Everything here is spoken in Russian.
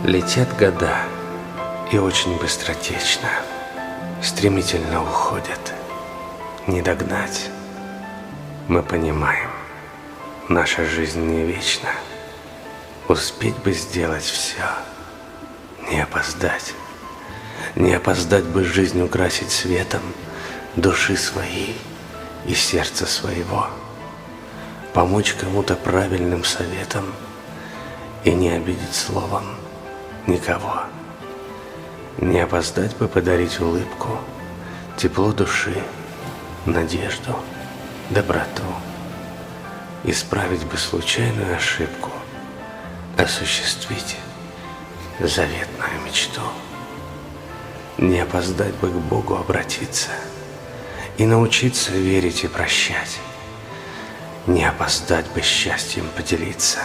Летят года, и очень быстротечно, стремительно уходят, не догнать. Мы понимаем, наша жизнь не вечна, успеть бы сделать все, не опоздать. Не опоздать бы жизнь украсить светом души своей и сердца своего, помочь кому-то правильным советом и не обидеть словом никого. Не опоздать бы подарить улыбку, тепло души, надежду, доброту. Исправить бы случайную ошибку, осуществить заветную мечту. Не опоздать бы к Богу обратиться и научиться верить и прощать. Не опоздать бы счастьем поделиться.